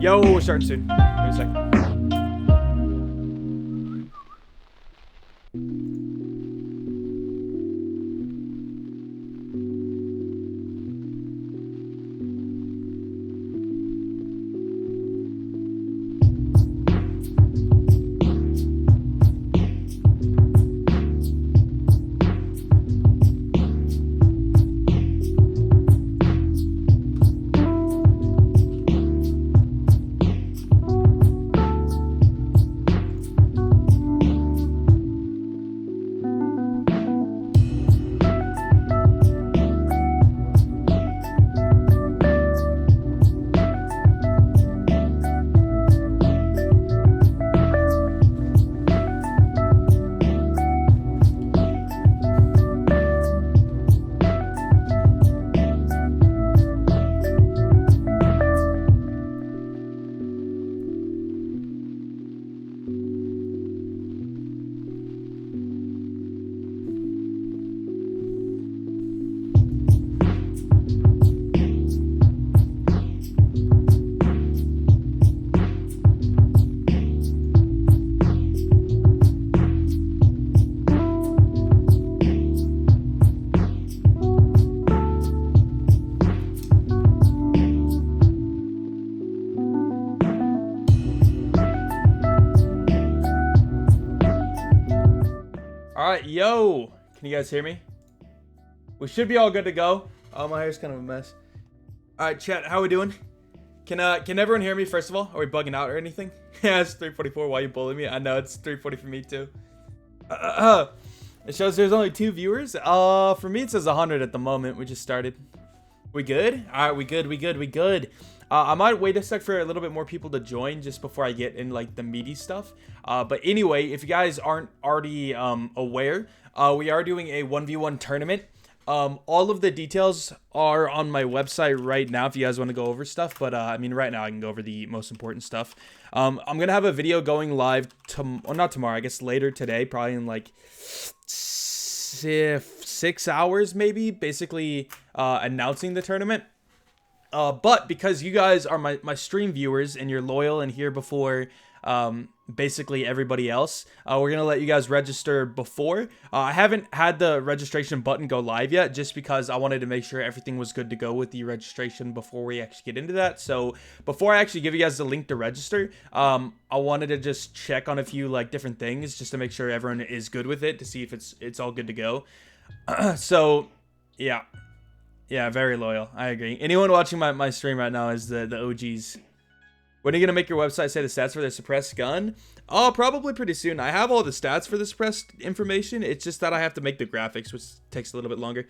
Yo, we're starting soon. Give me a sec. Alright, yo! Can you guys hear me? We should be all good to go. Oh, my hair's kind of a mess. Alright, chat, how we doing? Can everyone hear me, first of all? Are we bugging out or anything? Yeah, it's 3:44. Why you bullying me? I know, it's 3:40 for me, too. It shows there's only 2 viewers. For me, it says 100 at the moment. We just started. We good? Alright, we good. I might wait a sec for a little bit more people to join just before I get in like the meaty stuff. But anyway, if you guys aren't already aware, we are doing a 1v1 tournament. All of the details are on my website right now if you guys want to go over stuff. But I mean, right now I can go over the most important stuff. I'm going to have a video going live, well, not tomorrow, I guess later today, probably in like 6 hours maybe, basically announcing the tournament. But because you guys are my stream viewers and you're loyal and here before basically everybody else, we're going to let you guys register before. I haven't had the registration button go live yet just because I wanted to make sure everything was good to go with the registration before we actually get into that. So before I actually give you guys the link to register, I wanted to just check on a few like different things just to make sure everyone is good with it, to see if it's all good to go. So yeah. Yeah, very loyal. I agree. Anyone watching my stream right now is the OGs. When are you going to make your website say the stats for the suppressed gun? Oh, probably pretty soon. I have all the stats for the suppressed information. It's just that I have to make the graphics, which takes a little bit longer.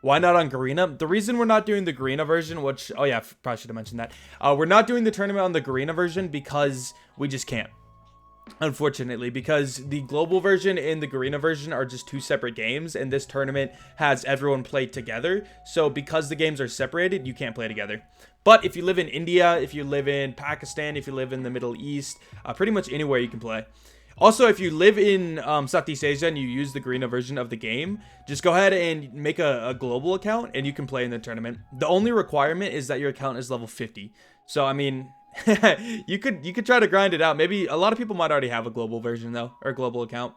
Why not on Garena? The reason we're not doing the Garena version, which... Oh, yeah, probably should have mentioned that. We're not doing the tournament on the Garena version because we just can't. Unfortunately, because the global version and the Garena version are just 2 separate games, and this tournament has everyone play together. So because the games are separated, you can't play together. But if you live in India, if you live in Pakistan, if you live in the Middle East, pretty much anywhere you can play. Also, if you live in Southeast Asia and you use the Garena version of the game, just go ahead and make a global account and you can play in the tournament. The only requirement is that your account is level 50. So, I mean... you could try to grind it out. Maybe a lot of people might already have a global version though, or a global account.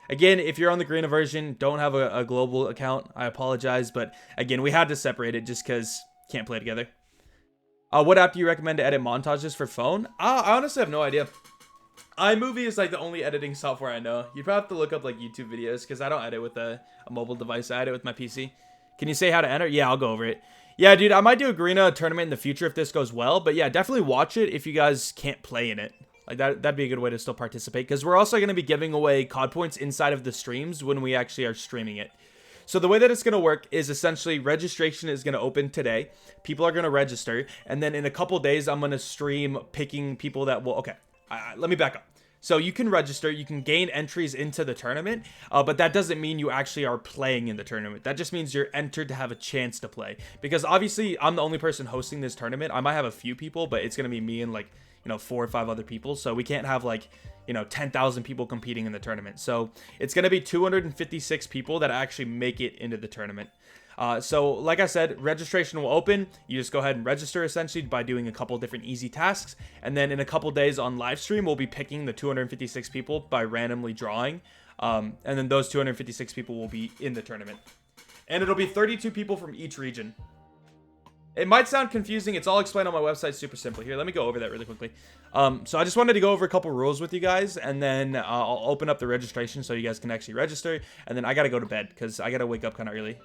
Again, if you're on the Garena version, don't have a global account, I apologize, but again, we had to separate it just because can't play together. What app do you recommend to edit montages for phone? I honestly have no idea. iMovie is like the only editing software I know. You'd probably have to look up like YouTube videos because I don't edit with a mobile device. I edit with my PC. Can you say how to enter? Yeah, I'll go over it. Yeah, dude, I might do a Garena tournament in the future if this goes well. But yeah, definitely watch it if you guys can't play in it. Like that'd be a good way to still participate. Because we're also going to be giving away COD points inside of the streams when we actually are streaming it. So the way that it's going to work is essentially registration is going to open today. People are going to register. And then in a couple days, I'm going to stream picking people that will... Okay, let me back up. So you can register, you can gain entries into the tournament, but that doesn't mean you actually are playing in the tournament. That just means you're entered to have a chance to play. Because obviously, I'm the only person hosting this tournament. I might have a few people, but it's going to be me and like, 4 or 5 other people. So we can't have like, 10,000 people competing in the tournament. So it's going to be 256 people that actually make it into the tournament. So like I said, registration will open. You just go ahead and register essentially by doing a couple different easy tasks. And then in a couple days on live stream, we'll be picking the 256 people by randomly drawing. And then those 256 people will be in the tournament. And it'll be 32 people from each region. It might sound confusing. It's all explained on my website super simply. Here, let me go over that really quickly. So I just wanted to go over a couple rules with you guys, and then I'll open up the registration so you guys can actually register. And then I got to go to bed because I got to wake up kind of early.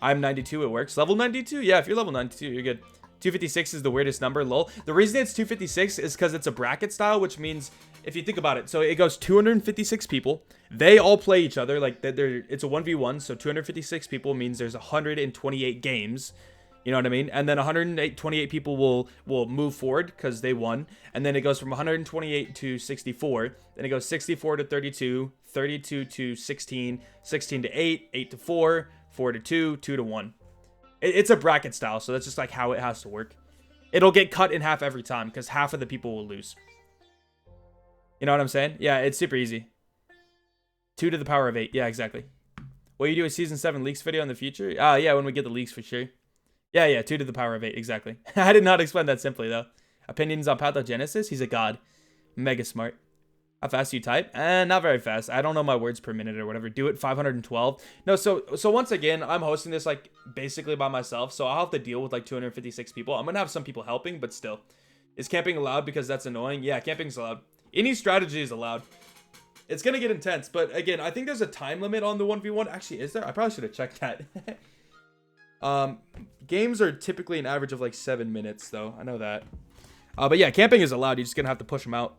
I'm 92. It works. Level 92? Yeah, if you're level 92, you're good. 256 is the weirdest number, lol. The reason it's 256 is because it's a bracket style, which means, if you think about it, so it goes 256 people. They all play each other. Like, it's a 1v1, so 256 people means there's 128 games. You know what I mean? And then 128 people will move forward because they won. And then it goes from 128 to 64. Then it goes 64 to 32, 32 to 16, 16 to 8, 8 to 4, 4 to 2, 2 to 1. It's a bracket style, so that's just like how it has to work. It'll get cut in half every time because half of the people will lose. You know what I'm saying? Yeah, it's super easy. 2 to the power of 8. Yeah, exactly. Will you do a season 7 leaks video in the future? Yeah, when we get the leaks for sure. Yeah, 2 to the power of 8, exactly. I did not explain that simply, though. Opinions on pathogenesis? He's a god. Mega smart. How fast do you type? Not very fast. I don't know my words per minute or whatever. Do it 512. No, so once again, I'm hosting this, like, basically by myself, so I'll have to deal with, like, 256 people. I'm gonna have some people helping, but still. Is camping allowed because that's annoying? Yeah, camping's allowed. Any strategy is allowed. It's gonna get intense, but again, I think there's a time limit on the 1v1. Actually, is there? I probably should have checked that. Games are typically an average of like 7 minutes though. I know that. But yeah, camping is allowed. You're just gonna have to push them out.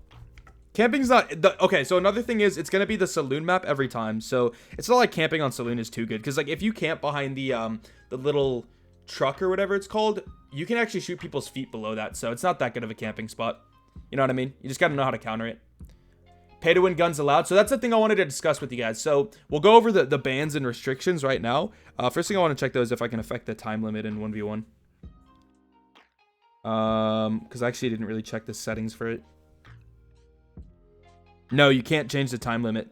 Camping's not okay. So another thing is it's gonna be the saloon map every time. So it's not like camping on saloon is too good because like if you camp behind the little truck or whatever it's called, you can actually shoot people's feet below that. So it's not that good of a camping spot. You know what I mean? You just gotta know how to counter it. Pay to win guns allowed. So that's the thing I wanted to discuss with you guys. So we'll go over the bans and restrictions right now. First thing I want to check though is if I can affect the time limit in 1v1. Because I actually didn't really check the settings for it. No, you can't change the time limit.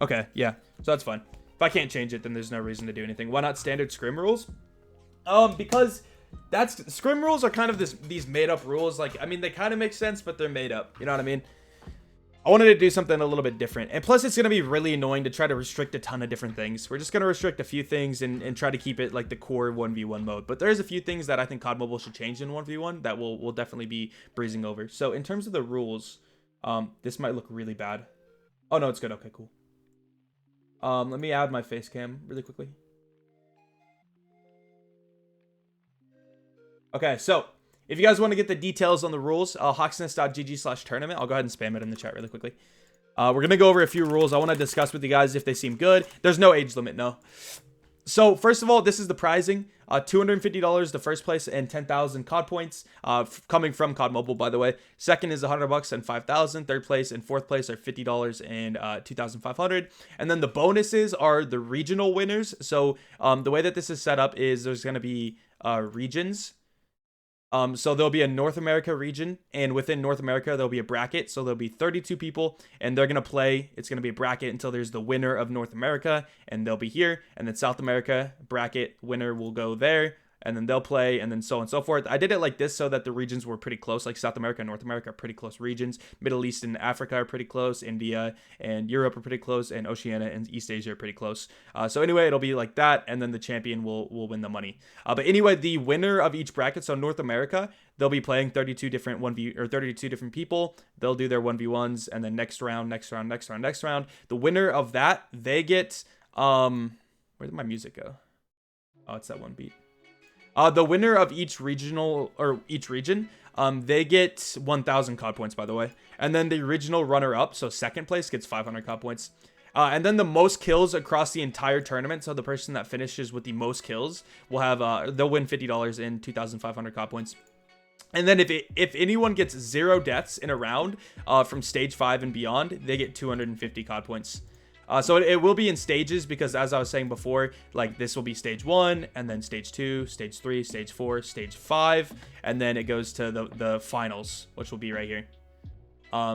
Okay, yeah. So that's fine. If I can't change it, then there's no reason to do anything. Why not standard scrim rules? Because scrim rules are kind of these made up rules. Like, I mean, they kind of make sense, but they're made up. You know what I mean? I wanted to do something a little bit different. And plus, it's going to be really annoying to try to restrict a ton of different things. We're just going to restrict a few things and try to keep it like the core 1v1 mode. But there's a few things that I think COD Mobile should change in 1v1 that we'll definitely be breezing over. So in terms of the rules, this might look really bad. Oh, no, it's good. Okay, cool. Let me add my face cam really quickly. Okay, so if you guys want to get the details on the rules, hawksnest.gg/tournament. I'll go ahead and spam it in the chat really quickly. We're going to go over a few rules I want to discuss with you guys if they seem good. There's no age limit, no. So, first of all, this is the prizing. $250 the first place and 10,000 COD points, coming from COD Mobile, by the way. Second is $100 and 5,000. Third place and fourth place are $50 and 2,500. And then the bonuses are the regional winners. So, the way that this is set up is there's going to be regions. So there'll be a North America region, and within North America, there'll be a bracket. So there'll be 32 people, and they're going to play. It's going to be a bracket until there's the winner of North America, and they'll be here. And then South America bracket winner will go there, and then they'll play, and then so on and so forth. I did it like this so that the regions were pretty close, like South America and North America are pretty close regions. Middle East and Africa are pretty close. India and Europe are pretty close, and Oceania and East Asia are pretty close. So anyway, it'll be like that, and then the champion will win the money. But anyway, the winner of each bracket, so North America, they'll be playing 32 different 32 different people. They'll do their 1v1s, and then next round. The winner of that, they get where did my music go? Oh, it's that one beat. The winner of each region, they get 1,000 COD points, by the way. And then the original runner-up, so second place, gets 500 COD points. And then the most kills across the entire tournament, so the person that finishes with the most kills will have, they'll win $50 and 2,500 COD points. And then if anyone gets 0 deaths in a round from stage 5 and beyond, they get 250 COD points. So it will be in stages because, as I was saying before, like this will be stage 1, and then stage 2, stage 3, stage 4, stage 5, and then it goes to the finals, which will be right here.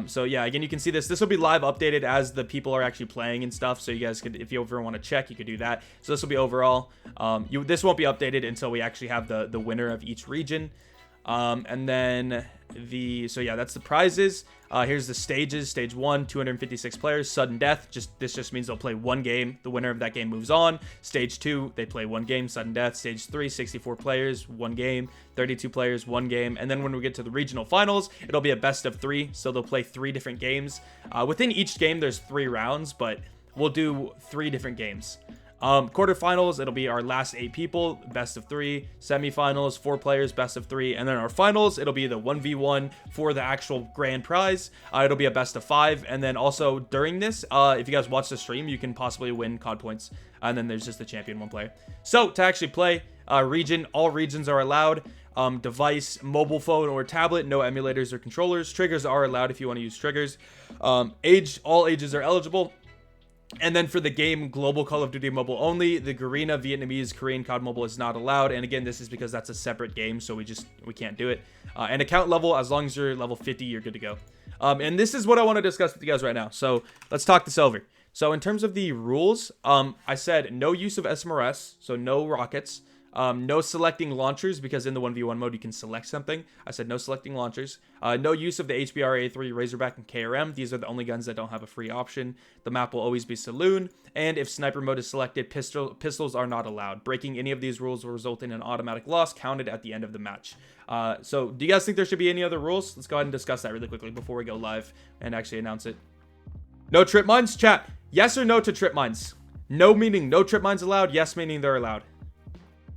So yeah, again, you can see this will be live updated as the people are actually playing and stuff, so you guys could, if you ever want to check, you could do that. So this will be overall. This won't be updated until we actually have the winner of each region. And then so yeah, that's the prizes. Here's the stages. Stage 1, 256 players, sudden death. This just means they'll play one game. The winner of that game moves on. Stage 2, they play one game, sudden death. Stage 3, 64 players, one game. 32 players, one game. And then when we get to the regional finals, it'll be a best of 3. So they'll play 3 different games. Within each game, there's 3 rounds, but we'll do 3 different games. Quarterfinals, it'll be our last 8 people, best of 3. Semifinals, 4 players, best of 3. And then our finals, it'll be the 1v1 for the actual grand prize. It'll be a best of 5. And then also during this, if you guys watch the stream, you can possibly win COD points. And then there's just the champion 1 player. So to actually play region, all regions are allowed. Device, mobile phone or tablet, no emulators or controllers. Triggers are allowed if you want to use triggers. Age, all ages are eligible. And then for the game, global Call of Duty mobile only. The Garena, Vietnamese, Korean COD mobile is not allowed. And again, this is because that's a separate game, so we can't do it. And account level, as long as you're level 50, you're good to go. And this is what I want to discuss with you guys right now. So let's talk this over. So in terms of the rules, I said no use of SMRS, so no rockets. No selecting launchers, because in the 1v1 mode you can select something. I said no selecting launchers. No use of the HBR A3, Razorback, and KRM. These are the only guns that don't have a free option. The map will always be Saloon. And if sniper mode is selected, pistols are not allowed. Breaking any of these rules will result in an automatic loss counted at the end of the match. So do you guys think there should be any other rules? Let's go ahead and discuss that really quickly before we go live and actually announce it. No trip mines? Chat, yes or no to trip mines? No meaning no trip mines allowed. Yes meaning they're allowed.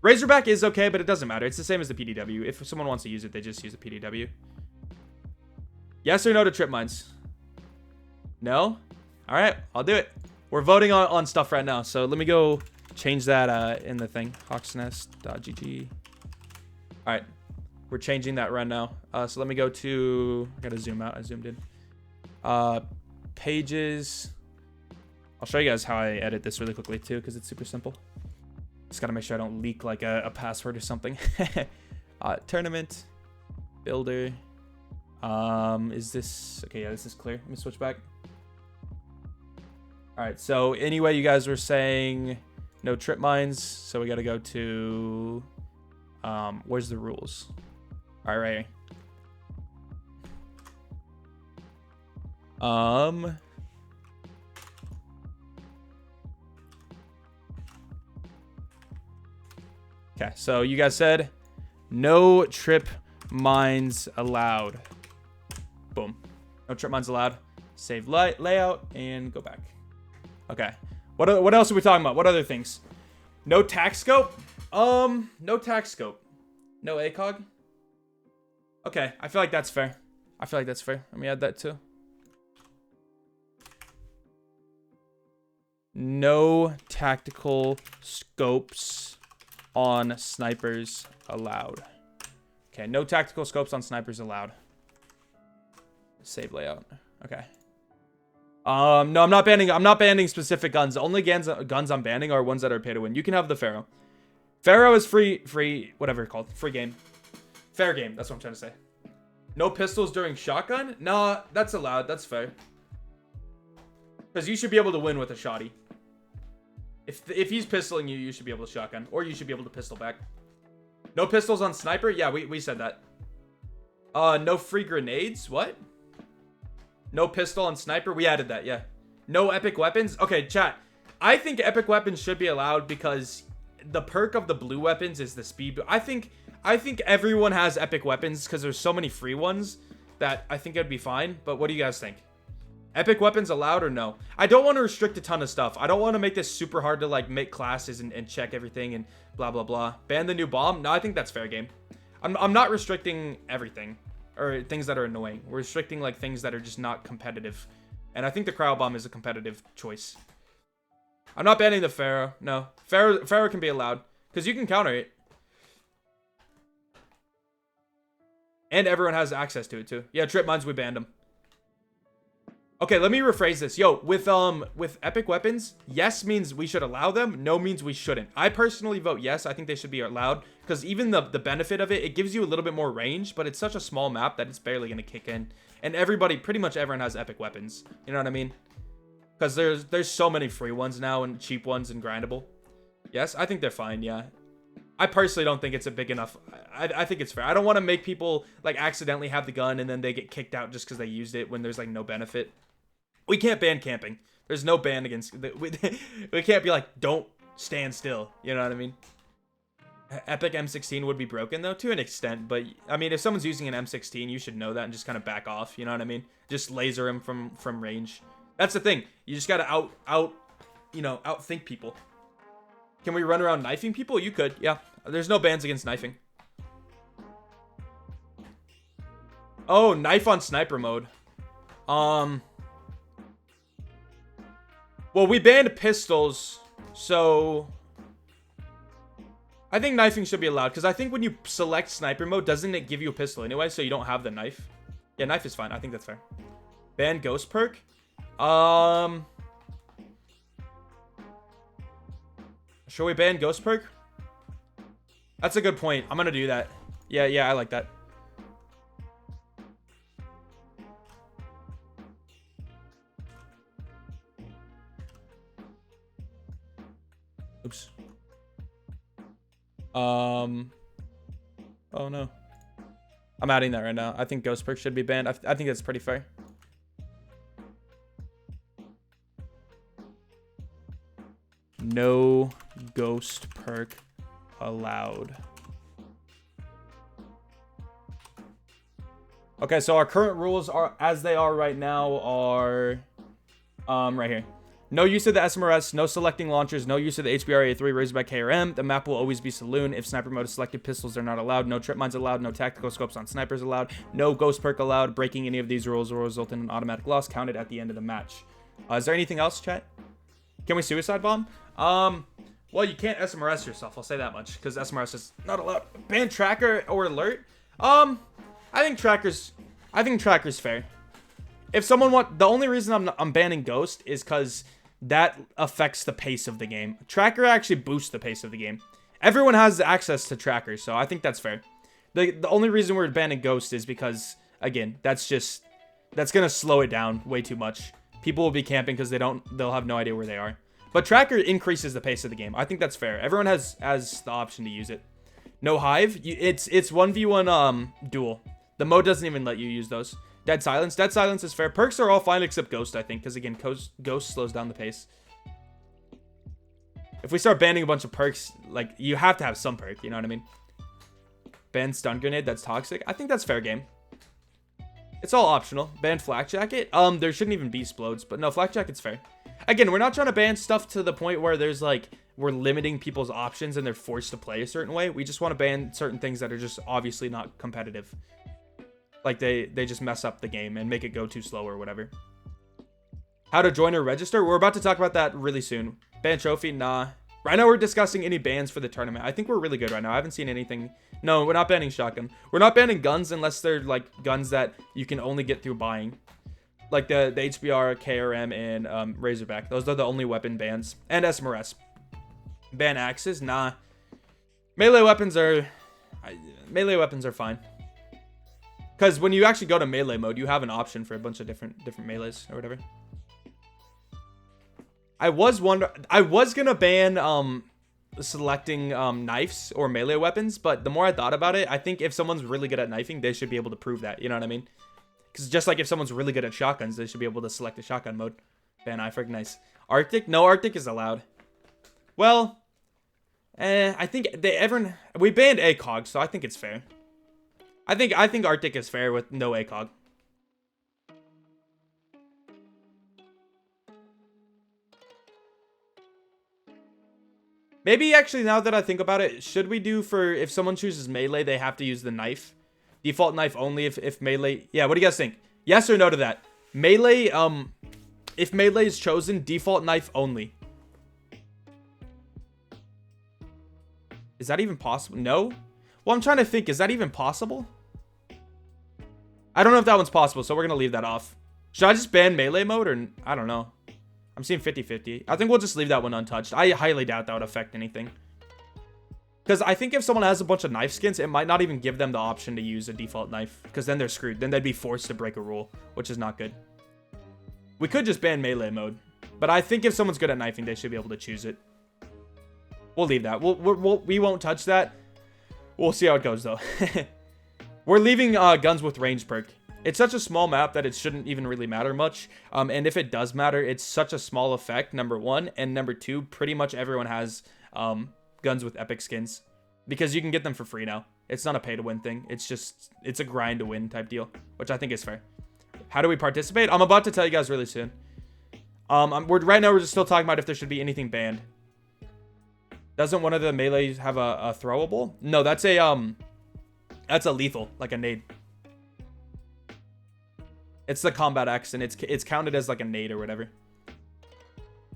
Razorback is okay, but it doesn't matter. It's the same as the PDW. If someone wants to use it, they just use the PDW. Yes or no to trip mines? No? All right, I'll do it. We're voting on stuff right now. So let me go change that in the thing. Hawksnest.gg. All right, we're changing that right now. So let me go to, I gotta zoom out. I zoomed in. Pages. I'll show you guys how I edit this really quickly too, because it's super simple. Just gotta make sure I don't leak like a password or something. Tournament. Builder. Is this... Okay, yeah, this is clear. Let me switch back. Alright, so anyway, you guys were saying no trip mines. So we gotta go to... where's the rules? Alright, right. Okay, so you guys said no trip mines allowed. Boom. No trip mines allowed. Save layout and go back. Okay. What else are we talking about? What other things? No tac scope? No tac scope. No ACOG? Okay, I feel like that's fair. Let me add that too. No tactical scopes on snipers allowed. Okay, no tactical scopes on snipers allowed. Save layout. Okay. No, I'm not banning specific guns. The only guns I'm banning are ones that are pay to win. You can have the Pharaoh. Pharaoh is free, whatever it's called. Free game. Fair game, that's what I'm trying to say. No pistols during shotgun? Nah, that's allowed. That's fair. Because you should be able to win with a shotty. If he's pistoling you, you should be able to shotgun. Or you should be able to pistol back. No pistols on sniper? Yeah, we said that. No free grenades? What? No pistol on sniper? We added that, yeah. No epic weapons? Okay, chat. I think epic weapons should be allowed because the perk of the blue weapons is the speed. I think everyone has epic weapons because there's so many free ones that I think it'd be fine. But what do you guys think? Epic weapons allowed or no? I don't want to restrict a ton of stuff. I don't want to make this super hard to like make classes and check everything and blah, blah, blah. Ban the new bomb? No, I think that's fair game. I'm not restricting everything or things that are annoying. We're restricting like things that are just not competitive. And I think the cryo bomb is a competitive choice. I'm not banning the Pharaoh. No, Pharaoh can be allowed because you can counter it. And everyone has access to it too. Yeah, trip mines, we banned them. Okay, let me rephrase this. Yo, with epic weapons, yes means we should allow them, no means we shouldn't. I personally vote yes. I think they should be allowed because even the benefit of it, it gives you a little bit more range, but it's such a small map that it's barely going to kick in. And everybody, pretty much everyone has epic weapons. You know what I mean? Because there's so many free ones now and cheap ones and grindable. Yes, I think they're fine, yeah. I personally don't think it's a big enough... I think it's fair. I don't want to make people, like, accidentally have the gun and then they get kicked out just because they used it when there's, like, no benefit. We can't ban camping. There's no ban against... We can't be like, don't stand still. You know what I mean? Epic M16 would be broken, though, to an extent. But, I mean, if someone's using an M16, you should know that and just kind of back off. You know what I mean? Just laser him from range. That's the thing. You just got to outthink people. Can we run around knifing people? You could, yeah. There's no bans against knifing. Oh, knife on sniper mode. Well, we banned pistols, so I think knifing should be allowed, because I think when you select sniper mode, doesn't it give you a pistol anyway, so you don't have the knife? Yeah, knife is fine. I think that's fair. Ban ghost perk. Should we ban ghost perk? That's a good point. I'm gonna do that. Yeah, I like that. Oops. Oh no. I'm adding that right now. I think ghost perk should be banned. I think that's pretty fair. No ghost perk allowed. Okay, so our current rules are, as they are right now, are right here. No use of the SMRS, no selecting launchers, no use of the HBR-A3 Razorback KRM. The map will always be Saloon. If sniper mode is selected, pistols are not allowed. No trip mines allowed. No tactical scopes on snipers allowed. No ghost perk allowed. Breaking any of these rules will result in an automatic loss counted at the end of the match. Is there anything else, chat? Can we suicide bomb? Well, you can't SMRS yourself. I'll say that much, because SMRS is not allowed. Ban tracker or alert? I think tracker's fair. If someone the only reason I'm banning ghost is because that affects the pace of the game. Tracker actually boosts the pace of the game. Everyone has access to tracker, so I think that's fair. The only reason we're banning ghost is because, again, that's gonna slow it down way too much. People will be camping because they'll have no idea where they are. But tracker increases the pace of the game. I think that's fair. Everyone has the option to use it. No hive. It's 1v1 duel. The mode doesn't even let you use those. Dead silence. Dead silence is fair. Perks are all fine except ghost, I think, because again, ghost slows down the pace. If we start banning a bunch of perks, like, you have to have some perk, you know what I mean? Ban stun grenade, that's toxic. I think that's fair game. It's all optional. Ban flak jacket. There shouldn't even be splodes, but no, flak jacket's fair. Again, we're not trying to ban stuff to the point where there's like, we're limiting people's options and they're forced to play a certain way. We just want to ban certain things that are just obviously not competitive. Like they just mess up the game and make it go too slow or whatever. How to join or register? We're about to talk about that really soon. Ban trophy? Nah. Right now we're discussing any bans for the tournament. I think we're really good right now. I haven't seen anything. No, we're not banning shotgun. We're not banning guns unless they're like guns that you can only get through buying. Like the HBR, KRM, and Razorback. Those are the only weapon bans. And SMRS. Ban axes? Nah. Melee weapons are fine. Because when you actually go to melee mode, you have an option for a bunch of different melees or whatever. I was gonna ban selecting knives or melee weapons, but the more I thought about it, I think if someone's really good at knifing, they should be able to prove that. You know what I mean? Because just like if someone's really good at shotguns, they should be able to select the shotgun mode. Ban IFRG, nice. Arctic? No, Arctic is allowed. Well, I think we banned ACOG, so I think it's fair. I think Arctic is fair with no ACOG. Maybe actually, now that I think about it, should we do for if someone chooses melee, they have to use the knife? Default knife only if melee. Yeah, what do you guys think? Yes or no to that? Melee, if melee is chosen, default knife only. Is that even possible? No? Well, I'm trying to think. Is that even possible? I don't know if that one's possible, so we're going to leave that off. Should I just ban melee mode or... I don't know. I'm seeing 50-50. I think we'll just leave that one untouched. I highly doubt that would affect anything. Because I think if someone has a bunch of knife skins, it might not even give them the option to use a default knife. Because then they're screwed. Then they'd be forced to break a rule, which is not good. We could just ban melee mode. But I think if someone's good at knifing, they should be able to choose it. We'll leave that. We won't touch that. We'll see how it goes, though. We're leaving guns with range perk. It's such a small map that it shouldn't even really matter much. And if it does matter, it's such a small effect, number one. And number two, pretty much everyone has guns with epic skins. Because you can get them for free now. It's not a pay-to-win thing. It's a grind-to-win type deal, which I think is fair. How do we participate? I'm about to tell you guys really soon. Right now, we're just still talking about if there should be anything banned. Doesn't one of the melees have a throwable? No, that's a lethal, like a nade. It's the combat X, and it's counted as like a nade or whatever.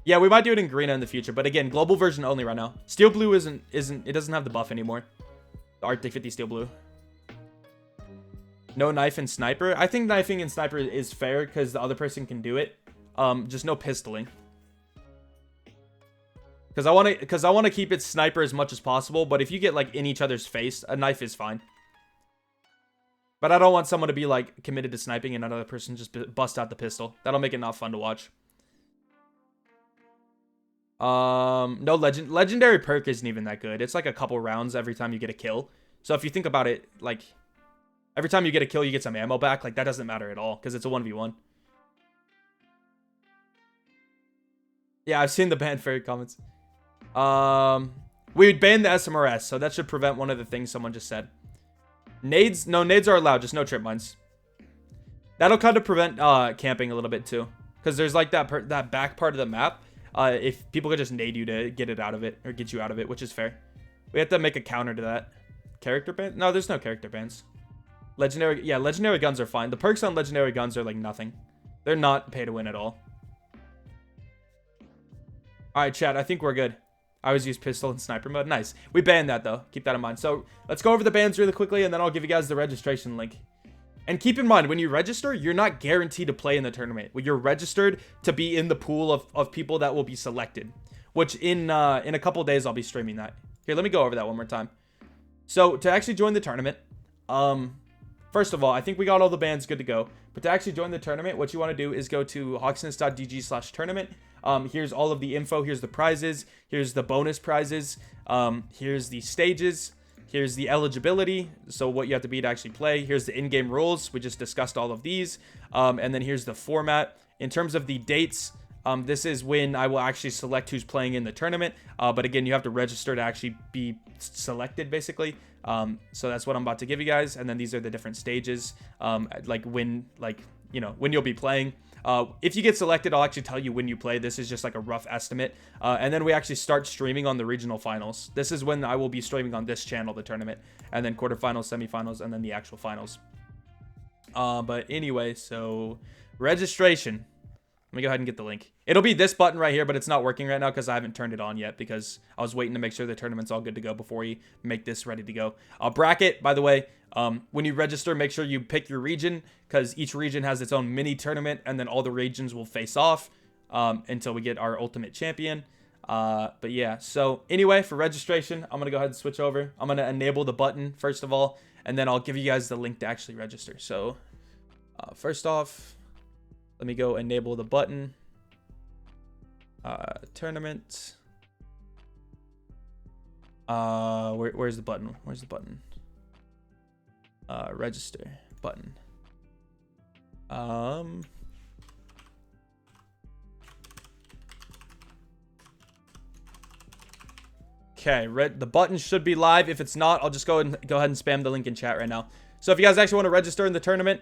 Yeah, we might do it in Green in the future, but again, global version only right now. Steel Blue it doesn't have the buff anymore. The Arctic 50 Steel Blue. No knife and sniper. I think knifing and sniper is fair because the other person can do it. Just no pistoling. Because I want to keep it sniper as much as possible, but if you get like in each other's face, a knife is fine. But I don't want someone to be like committed to sniping and another person just bust out the pistol. That'll make it not fun to watch. No legendary perk isn't even that good. It's like a couple rounds every time you get a kill. So if you think about it, like every time you get a kill, you get some ammo back. Like that doesn't matter at all because it's a 1v1. Yeah, I've seen the ban fairy comments. We would ban the SMRS, so that should prevent one of the things someone just said. Nades, no, nades are allowed, just no trip mines. That'll kind of prevent camping a little bit too, because there's like that back part of the map. If people could just nade you to get it out of it or get you out of it, which is fair. We have to make a counter to that. Character ban? No, there's no character bans. Legendary, yeah, legendary guns are fine. The perks on legendary guns are like nothing. They're not pay to win at all. All right, chat, I think we're good. I always use pistol and sniper mode. Nice. We banned that, though. Keep that in mind. So let's go over the bans really quickly, and then I'll give you guys the registration link. And keep in mind, when you register, you're not guaranteed to play in the tournament. You're registered to be in the pool of people that will be selected, which in a couple of days, I'll be streaming that. Here, let me go over that one more time. So to actually join the tournament, first of all, I think we got all the bans good to go. But to actually join the tournament, what you want to do is go to hawksness.dg/tournament. Here's all of the info. Here's the prizes. Here's the bonus prizes. Here's the stages. Here's the eligibility. So what you have to be to actually play. Here's the in-game rules. We just discussed all of these. And then here's the format. In terms of the dates, this is when I will actually select who's playing in the tournament. But again, you have to register to actually be selected, basically. So that's what I'm about to give you guys. And then these are the different stages, when you'll be playing. If you get selected, I'll actually tell you when you play. This is just like a rough estimate. And then we actually start streaming on the regional finals. This is when I will be streaming on this channel, the tournament, and then quarterfinals, semifinals, and then the actual finals. But anyway, so registration. Let me go ahead and get the link. It'll be this button right here, but it's not working right now because I haven't turned it on yet because I was waiting to make sure the tournament's all good to go before we make this ready to go. Bracket, by the way, when you register, make sure you pick your region because each region has its own mini tournament and then all the regions will face off until we get our ultimate champion. But yeah, so anyway, for registration, I'm going to go ahead and switch over. I'm going to enable the button first of all, and then I'll give you guys the link to actually register. So first off, let me go enable the button. Tournament. Where's the button? Where's the button? Register button. Okay, the button should be live. If it's not, I'll just go ahead and spam the link in chat right now. So if you guys actually want to register in the tournament,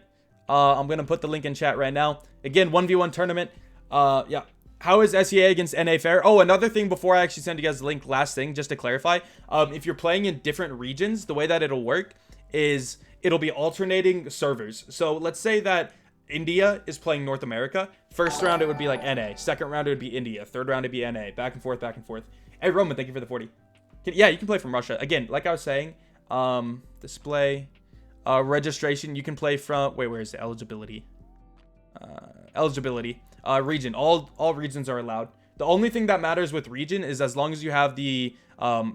I'm going to put the link in chat right now. Again, 1v1 tournament. Yeah. How is SEA against NA fair? Oh, another thing before I actually send you guys the link, last thing, just to clarify. If you're playing in different regions, the way that it'll work is it'll be alternating servers. So let's say that India is playing North America. First round, it would be like NA. Second round, it would be India. Third round, it'd be NA. Back and forth, back and forth. Hey, Roman, thank you for the 40. Yeah, you can play from Russia. Again, like I was saying, display... registration, you can play from where is the eligibility? Eligibility region, all regions are allowed. The only thing that matters with region is as long as you have the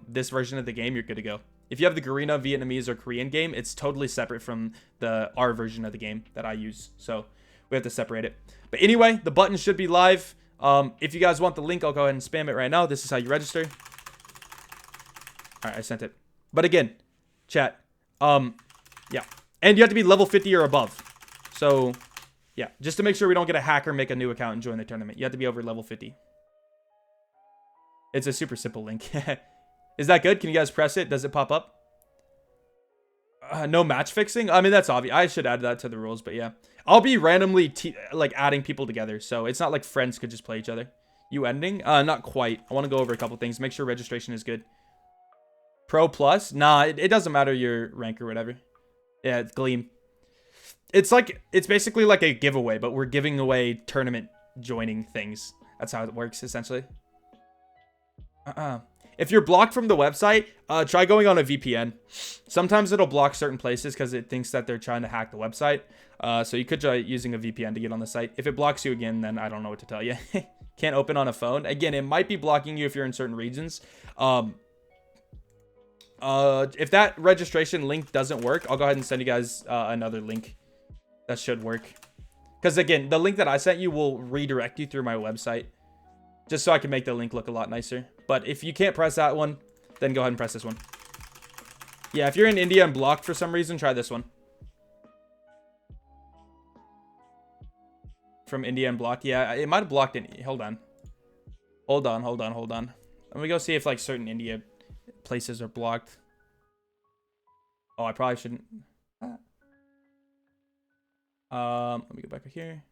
this version of the game, you're good to go. If you have the Garena, Vietnamese, or Korean game, it's totally separate from our version of the game that I use. So we have to separate it. But anyway, the button should be live. If you guys want the link, I'll go ahead and spam it right now. This is how you register. All right, I sent it. But again, chat. Yeah. And you have to be level 50 or above. So, yeah. Just to make sure we don't get a hacker, make a new account, and join the tournament. You have to be over level 50. It's a super simple link. Is that good? Can you guys press it? Does it pop up? No match fixing? I mean, that's obvious. I should add that to the rules, but yeah. I'll be randomly like adding people together, so it's not like friends could just play each other. You ending? Not quite. I want to go over a couple things. Make sure registration is good. Pro plus? Nah, it doesn't matter your rank or whatever. Yeah, it's Gleam. It's basically like a giveaway, but we're giving away tournament joining things. That's how it works, essentially. If you're blocked from the website, try going on a VPN. Sometimes it'll block certain places because it thinks that they're trying to hack the website. So you could try using a VPN to get on the site. If it blocks you again, then I don't know what to tell you. Can't open on a phone. Again, it might be blocking you if you're in certain regions. If that registration link doesn't work, I'll go ahead and send you guys another link that should work. Because again, the link that I sent you will redirect you through my website. Just so I can make the link look a lot nicer. But if you can't press that one, then go ahead and press this one. Yeah, if you're in India and blocked for some reason, try this one. From India and blocked. Yeah, it might have blocked it. Hold on. Hold on. Let me go see if like certain India places are blocked. Oh, I probably shouldn't. Let me go back here.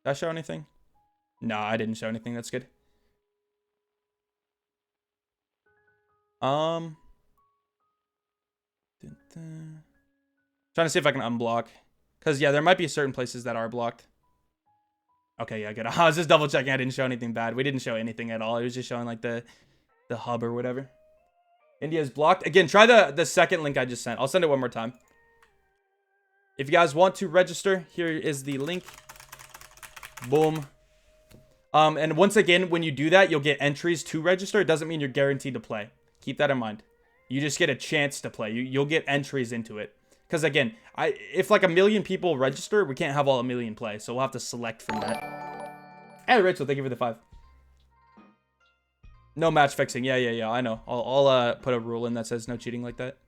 Did I show anything? No, I didn't show anything. That's good. Trying to see if I can unblock. Because, yeah, there might be certain places that are blocked. Okay, yeah, good. I was just double checking. I didn't show anything bad. We didn't show anything at all. It was just showing, like, the hub or whatever. India's blocked. Again, try the second link I just sent. I'll send it one more time. If you guys want to register, here is the link. Boom. And once again, when you do that, you'll get entries to register. It doesn't mean you're guaranteed to play. Keep that in mind. You just get a chance to play. You'll get entries into it. Because again, if like 1 million people register, we can't have all 1 million play. So we'll have to select from that. Hey, Rachel, thank you for the 5. No match fixing. Yeah, I know. I'll put a rule in that says no cheating like that.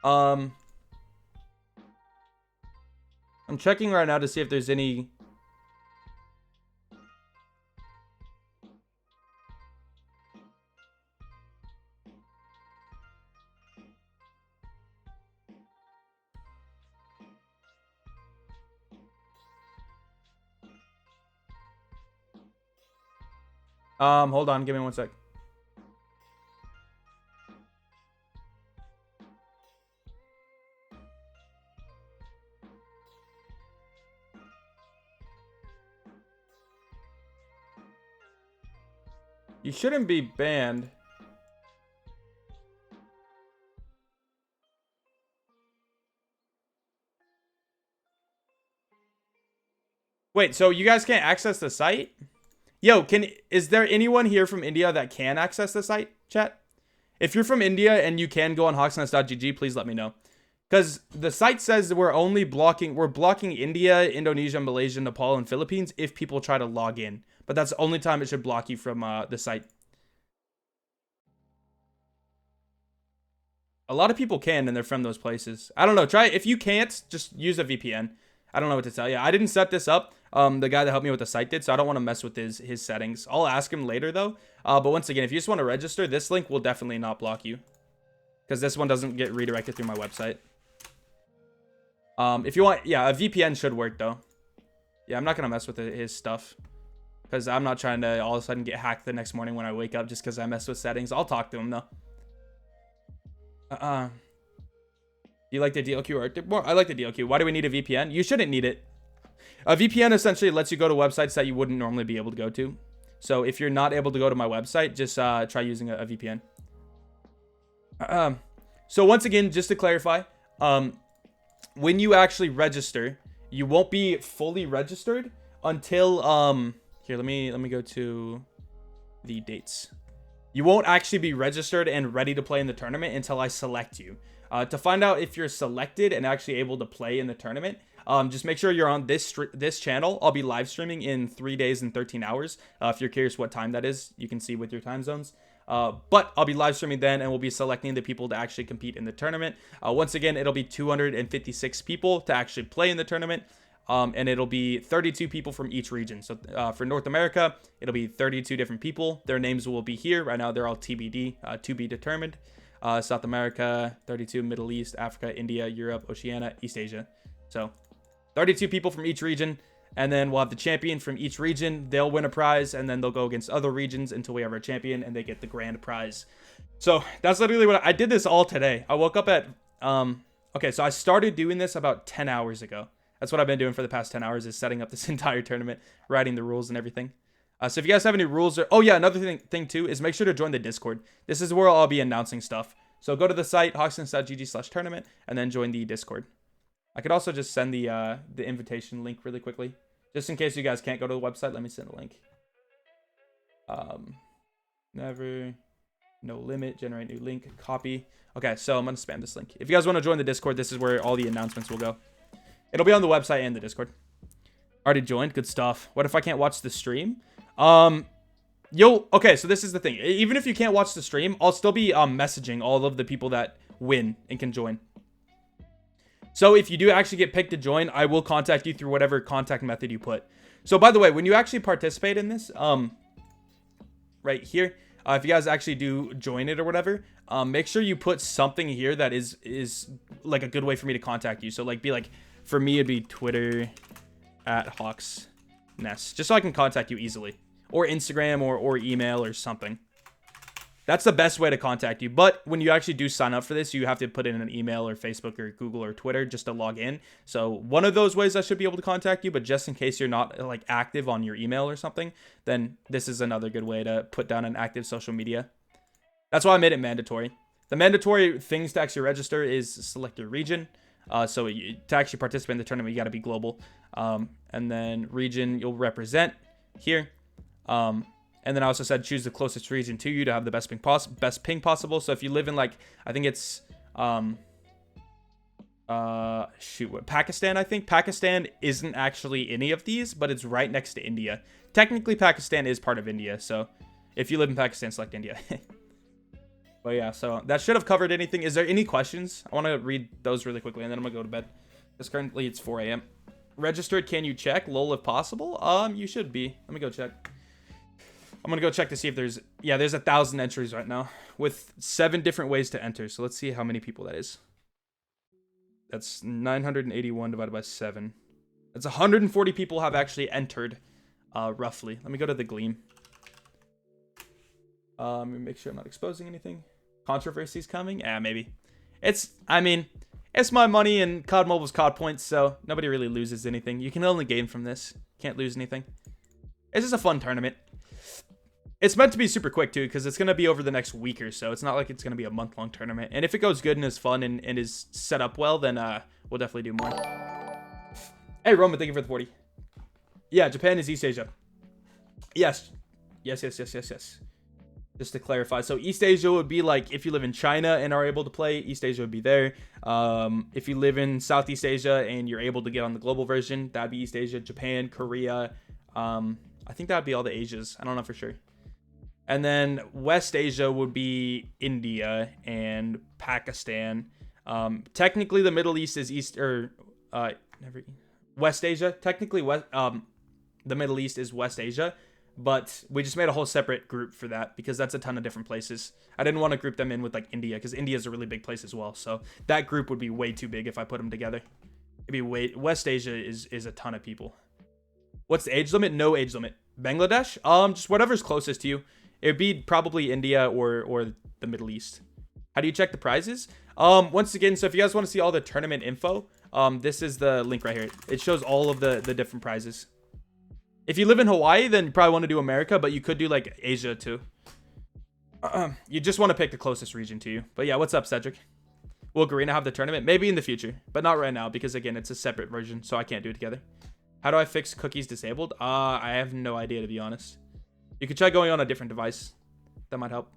I'm checking right now to see if there's any... hold on, give me 1 sec. You shouldn't be banned. Wait, so you guys can't access the site? Yo, is there anyone here from India that can access the site, chat? If you're from India and you can go on hawksnest.gg, please let me know. Because the site says we're blocking India, Indonesia, Malaysia, Nepal, and Philippines if people try to log in. But that's the only time it should block you from the site. A lot of people can, and they're from those places. I don't know. Try if you can't, just use a VPN. I don't know what to tell you. I didn't set this up. The guy that helped me with the site did, so I don't want to mess with his settings. I'll ask him later, though. But once again, if you just want to register, this link will definitely not block you. Because this one doesn't get redirected through my website. If you want, yeah, a VPN should work, though. Yeah, I'm not going to mess with his stuff. Because I'm not trying to all of a sudden get hacked the next morning when I wake up just because I messed with settings. I'll talk to him, though. You like the DLQ Arctic more? I like the DLQ. Why do we need a VPN? You shouldn't need it. A VPN essentially lets you go to websites that you wouldn't normally be able to go to. So if you're not able to go to my website, just try using a VPN. So once again, just to clarify, when you actually register, you won't be fully registered until here, let me go to the dates. You won't actually be registered and ready to play in the tournament until I select you. To find out if you're selected and actually able to play in the tournament, just make sure you're on this channel. I'll be live streaming in 3 days and 13 hours. If you're curious what time that is, you can see with your time zones. But I'll be live streaming then, and we'll be selecting the people to actually compete in the tournament. Once again, it'll be 256 people to actually play in the tournament. And it'll be 32 people from each region. So for North America, it'll be 32 different people. Their names will be here. Right now, they're all TBD, to be determined. South America, 32, Middle East, Africa, India, Europe, Oceania, East Asia. So 32 people from each region. And then we'll have the champion from each region. They'll win a prize, and then they'll go against other regions until we have our champion, and they get the grand prize. So that's literally what I did this all today. I woke up at, okay, so I started doing this about 10 hours ago. That's what I've been doing for the past 10 hours, is setting up this entire tournament, writing the rules and everything. So if you guys have any rules, oh yeah, another thing too is make sure to join the Discord. This is where I'll be announcing stuff. So go to the site, hawksnest.gg/tournament, and then join the Discord. I could also just send the invitation link really quickly, just in case you guys can't go to the website. Let me send a link. Never, no limit, generate new link, copy. Okay, so I'm gonna spam this link. If you guys want to join the Discord, this is where all the announcements will go. It'll be on the website and the Discord. Already joined. Good stuff. What if I can't watch the stream? Okay, so this is the thing. Even if you can't watch the stream, I'll still be messaging all of the people that win and can join. So if you do actually get picked to join, I will contact you through whatever contact method you put. So by the way, when you actually participate in this, right here, if you guys actually do join it or whatever, make sure you put something here that is like a good way for me to contact you. So like, be like, for me, it'd be Twitter @HawksNest, just so I can contact you easily, or Instagram or email or something. That's the best way to contact you. But when you actually do sign up for this, you have to put in an email or Facebook or Google or Twitter just to log in. So one of those ways I should be able to contact you, but just in case you're not like active on your email or something, then this is another good way to put down an active social media. That's why I made it mandatory. The mandatory things to actually register is select your region. So to actually participate in the tournament, you got to be global. And then region you'll represent here. And then I also said choose the closest region to you to have the best ping possible. So if you live in, like, I think it's Pakistan, I think. Pakistan isn't actually any of these, but it's right next to India. Technically, Pakistan is part of India. So if you live in Pakistan, select India. But yeah, so that should have covered anything. Is there any questions? I want to read those really quickly, and then I'm going to go to bed. Because currently it's 4 a.m. Registered, can you check? Lol, if possible. You should be. Let me go check. I'm going to go check to see if there's... Yeah, there's 1,000 entries right now with 7 different ways to enter. So let's see how many people that is. That's 981 divided by 7. That's 140 people have actually entered, roughly. Let me go to the Gleam. Let me make sure I'm not exposing anything. Controversy's coming? Maybe. I mean, it's my money and COD Mobile's COD points, so nobody really loses anything. You can only gain from this. Can't lose anything. It's just a fun tournament. It's meant to be super quick, too, because it's going to be over the next week or so. It's not like it's going to be a month-long tournament. And if it goes good and is fun and is set up well, then we'll definitely do more. Hey, Roman, thank you for the 40. Yeah, Japan is East Asia. Yes. Yes. Just to clarify. So East Asia would be like if you live in China and are able to play, East Asia would be there. If you live in Southeast Asia and you're able to get on the global version, that'd be East Asia, Japan, Korea. I think that'd be all the Asias. I don't know for sure. And then West Asia would be India and Pakistan. Technically, the Middle East is West Asia. Technically, the Middle East is West Asia, but we just made a whole separate group for that because that's a ton of different places. I didn't want to group them in with like India because India is a really big place as well. So that group would be way too big if I put them together. It'd be West Asia is a ton of people. What's the age limit? No age limit. Bangladesh? Just whatever's closest to you. It would be probably India or the Middle East. How do you check the prizes? Once again, so if you guys want to see all the tournament info, this is the link right here. It shows all of the different prizes. If you live in Hawaii, then you probably want to do America, but you could do like Asia too. You just want to pick the closest region to you. But yeah, what's up, Cedric? Will Garena have the tournament? Maybe in the future, but not right now because again, it's a separate version, so I can't do it together. How do I fix cookies disabled? I have no idea, to be honest. You could try going on a different device. That might help.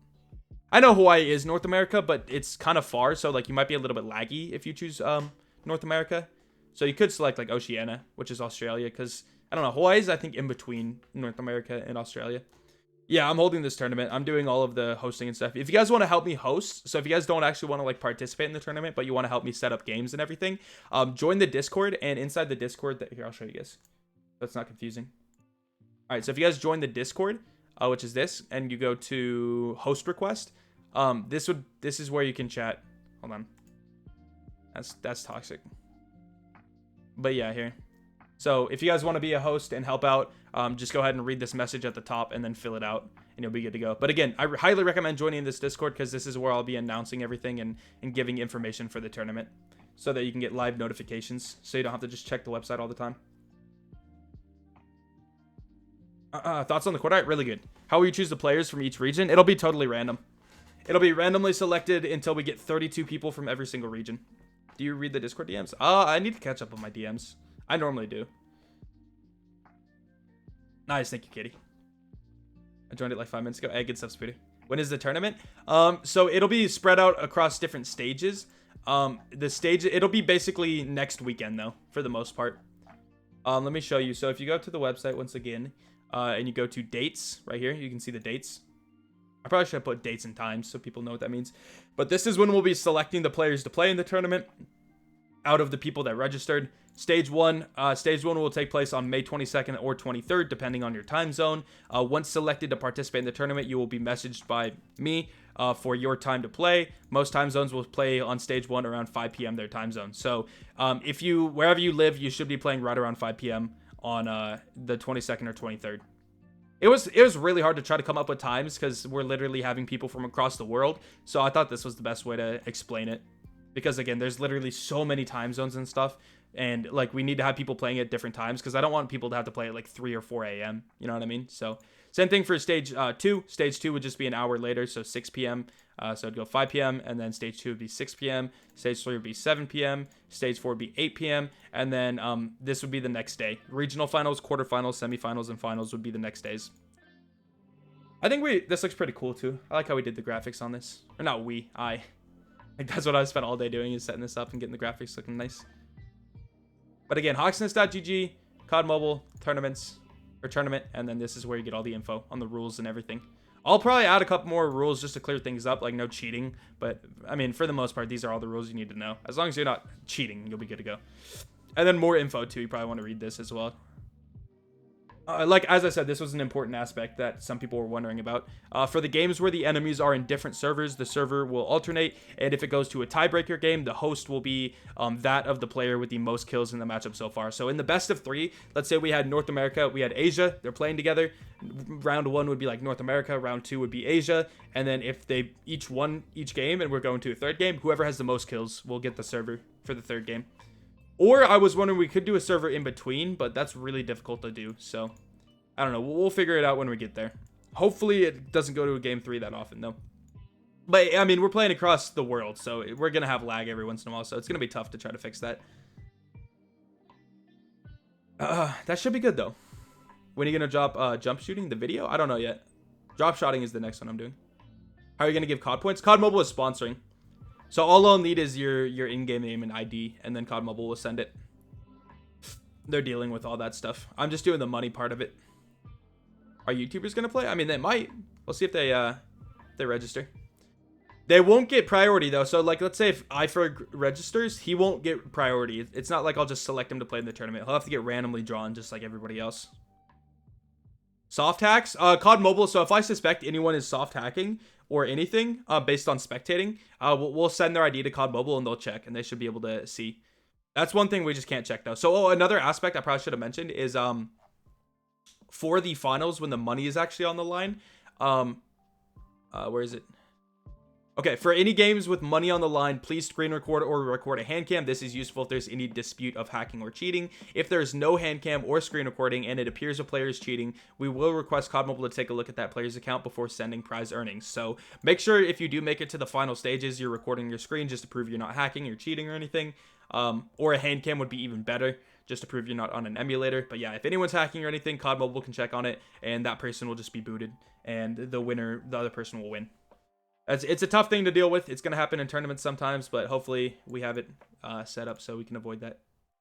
I know Hawaii is North America, but it's kind of far, so like you might be a little bit laggy if you choose North America. So you could select like Oceania, which is Australia, because I don't know, Hawaii is I think in between North America and Australia. Yeah, I'm holding this tournament. I'm doing all of the hosting and stuff. If you guys want to help me host, so if you guys don't actually want to like participate in the tournament, but you want to help me set up games and everything, join the Discord. And inside the Discord, here, I'll show you guys. That's not confusing. All right, so if you guys join the Discord, which is this, and you go to host request, this is where you can chat. Hold on. That's toxic. But yeah, here. So if you guys want to be a host and help out, just go ahead and read this message at the top and then fill it out and you'll be good to go. But again, I highly recommend joining this Discord because this is where I'll be announcing everything and giving information for the tournament so that you can get live notifications so you don't have to just check the website all the time. Thoughts on the quarterback? Really good. How will you choose the players from each region? It'll be totally random. It'll be randomly selected until we get 32 people from every single region. Do you read the Discord DMs? I need to catch up on my DMs. I normally do. Nice, thank you, Katie. I joined it like 5 minutes ago. Hey, good stuff, Spooty. When is the tournament? So it'll be spread out across different stages. It'll be basically next weekend though, for the most part. Let me show you. So if you go to the website once again, and you go to dates right here, you can see the dates. I probably should have put dates and times so people know what that means. But this is when we'll be selecting the players to play in the tournament out of the people that registered. Stage one will take place on May 22nd or 23rd, depending on your time zone. Once selected to participate in the tournament, you will be messaged by me for your time to play. Most time zones will play on stage one around 5 p.m. their time zone. So wherever you live, you should be playing right around 5 p.m. on the 22nd or 23rd. It was really hard to try to come up with times because we're literally having people from across the world. So I thought this was the best way to explain it. Because again, there's literally so many time zones and stuff. And like we need to have people playing at different times because I don't want people to have to play at like 3 or 4 a.m. You know what I mean? So same thing for stage 2. Stage 2 would just be an hour later, so 6 p.m. So it'd go 5 p.m. and then stage 2 would be 6 p.m. Stage 3 would be 7 p.m. Stage 4 would be 8 p.m. And then this would be the next day. Regional finals, quarterfinals, semifinals, and finals would be the next days. I think this looks pretty cool too. I like how we did the graphics on this. Or not we, I. Like that's what I spent all day doing is setting this up and getting the graphics looking nice. But again, hawksness.gg, COD Mobile, tournament, and then this is where you get all the info on the rules and everything. I'll probably add a couple more rules just to clear things up, like no cheating. But, I mean, for the most part, these are all the rules you need to know. As long as you're not cheating, you'll be good to go. And then more info, too. You probably want to read this as well. Like, as I said, this was an important aspect that some people were wondering about. For the games where the enemies are in different servers, the server will alternate. And if it goes to a tiebreaker game, the host will be that of the player with the most kills in the matchup so far. So in the best of 3, let's say we had North America, we had Asia. They're playing together. Round 1 would be like North America. Round 2 would be Asia. And then if they each won each game and we're going to a third game, whoever has the most kills will get the server for the third game. Or I was wondering we could do a server in between, but that's really difficult to do. So I don't know. We'll figure it out when we get there. Hopefully it doesn't go to a game 3 that often though. But I mean, we're playing across the world, so we're going to have lag every once in a while. So it's going to be tough to try to fix that. That should be good though. When are you going to drop jump shooting, the video? I don't know yet. Drop shotting is the next one I'm doing. How are you going to give COD points? COD Mobile is sponsoring. So all I'll need is your in-game name and ID, and then COD Mobile will send it. They're dealing with all that stuff. I'm just doing the money part of it. Are YouTubers going to play? I mean, they might. We'll see if they register. They won't get priority, though. So, like, let's say if iFerg registers, he won't get priority. It's not like I'll just select him to play in the tournament. He'll have to get randomly drawn, just like everybody else. Soft hacks? COD Mobile. So, if I suspect anyone is soft hacking or anything based on spectating, we'll send their ID to COD Mobile, and they'll check, and they should be able to see. That's one thing we just can't check, though. So, another aspect I probably should have mentioned is for the finals, when the money is actually on the line, where is it? Okay, for any games with money on the line, please screen record or record a hand cam. This is useful if there's any dispute of hacking or cheating. If there's no hand cam or screen recording and it appears a player is cheating, we will request COD Mobile to take a look at that player's account before sending prize earnings. So make sure if you do make it to the final stages, you're recording your screen just to prove you're not hacking or cheating or anything. Or a hand cam would be even better, just to prove you're not on an emulator. But yeah, if anyone's hacking or anything, COD Mobile can check on it, and that person will just be booted, and the other person will win. It's a tough thing to deal with. It's going to happen in tournaments sometimes, but hopefully we have it set up so we can avoid that.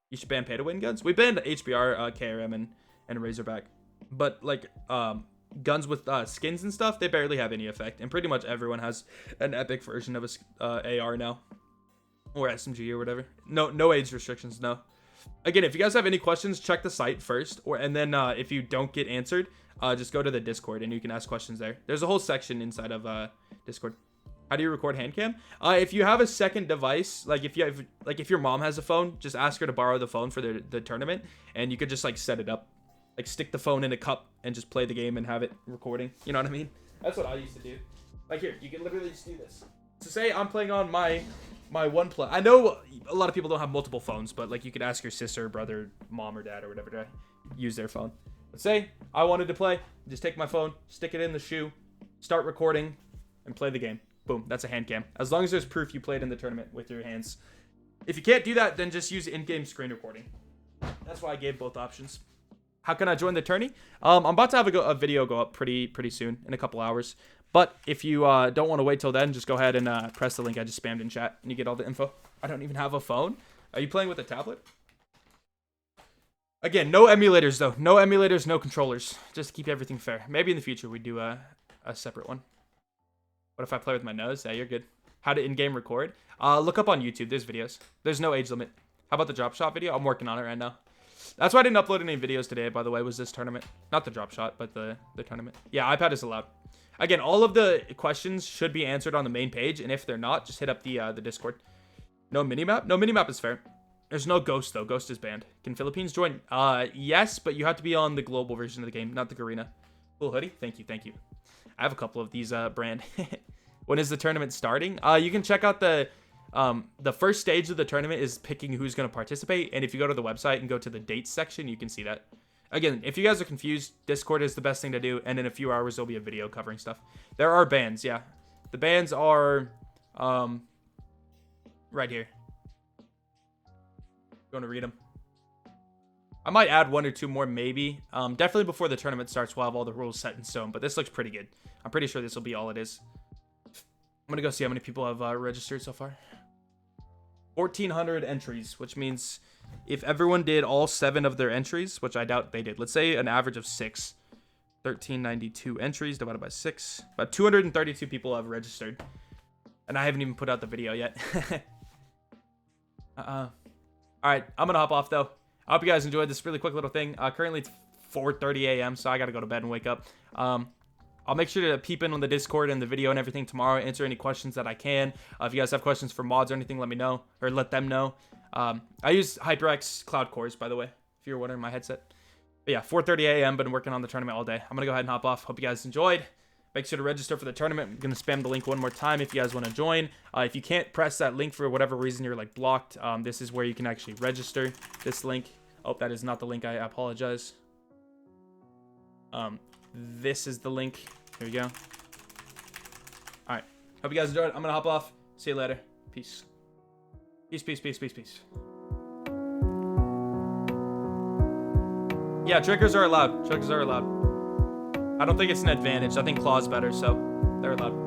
You should ban pay-to-win guns. We banned HBR, KRM, and Razorback. But, like, guns with skins and stuff, they barely have any effect. And pretty much everyone has an epic version of a AR now. Or SMG or whatever. No age restrictions, no. Again, if you guys have any questions, check the site first. And then if you don't get answered, just go to the Discord and you can ask questions there. There's a whole section inside of Discord. How do you record hand cam? If you have a second device, like if your mom has a phone, just ask her to borrow the phone for the tournament, and you could just like set it up, like stick the phone in a cup and just play the game and have it recording. You know what I mean? That's what I used to do. Like here, you can literally just do this. So say I'm playing on my OnePlus. I know a lot of people don't have multiple phones, but like you could ask your sister, brother, mom, or dad, or whatever to use their phone. But say I wanted to play, just take my phone, stick it in the shoe, start recording, and play the game. Boom, that's a hand cam. As long as there's proof you played in the tournament with your hands. If you can't do that, then just use in-game screen recording. That's why I gave both options. How can I join the tourney? I'm about to have a video go up pretty soon, in a couple hours. But if you don't want to wait till then, just go ahead and press the link I just spammed in chat, and you get all the info. I don't even have a phone. Are you playing with a tablet? Again, no emulators, though. No emulators, no controllers. Just to keep everything fair. Maybe in the future we do a separate one. What if I play with my nose? Yeah, you're good. How to in-game record? Look up on YouTube. There's videos. There's no age limit. How about the drop shot video? I'm working on it right now. That's why I didn't upload any videos today, by the way, was this tournament. Not the drop shot, but the tournament. Yeah, iPad is allowed. Again, all of the questions should be answered on the main page, and if they're not, just hit up the Discord. No minimap? No minimap is fair. There's no Ghost, though. Ghost is banned. Can Philippines join? Yes, but you have to be on the global version of the game, not the Garena. Cool hoodie. Thank you. I have a couple of these brand. When is the tournament starting? You can check out the first stage of the tournament is picking who's going to participate. And if you go to the website and go to the dates section, you can see that. Again, if you guys are confused, Discord is the best thing to do. And in a few hours, there'll be a video covering stuff. There are bans, yeah. The bans are right here. Going to read them. I might add one or two more, maybe. Definitely before the tournament starts, we'll have all the rules set in stone. But this looks pretty good. I'm pretty sure this will be all it is. I'm going to go see how many people have registered so far. 1,400 entries, which means if everyone did all 7 of their entries, which I doubt they did. Let's say an average of 6. 1,392 entries divided by 6. About 232 people have registered. And I haven't even put out the video yet. All right, I'm going to hop off, though. I hope you guys enjoyed this really quick little thing. Currently, it's 4:30 a.m., so I got to go to bed and wake up. I'll make sure to peep in on the Discord and the video and everything tomorrow, answer any questions that I can. If you guys have questions for mods or anything, let me know, or let them know. I use HyperX Cloud Cores, by the way, if you're wondering my headset. But yeah, 4:30 a.m., been working on the tournament all day. I'm going to go ahead and hop off. Hope you guys enjoyed. Make sure to register for the tournament. I'm going to spam the link one more time if you guys want to join. If you can't press that link for whatever reason you're like blocked, this is where you can actually register. This link. Oh, that is not the link. I apologize. This is the link. Here we go. All right. Hope you guys enjoyed. I'm going to hop off. See you later. Peace. Peace. Yeah, triggers are allowed. I don't think it's an advantage. I think claw's better, so they're allowed.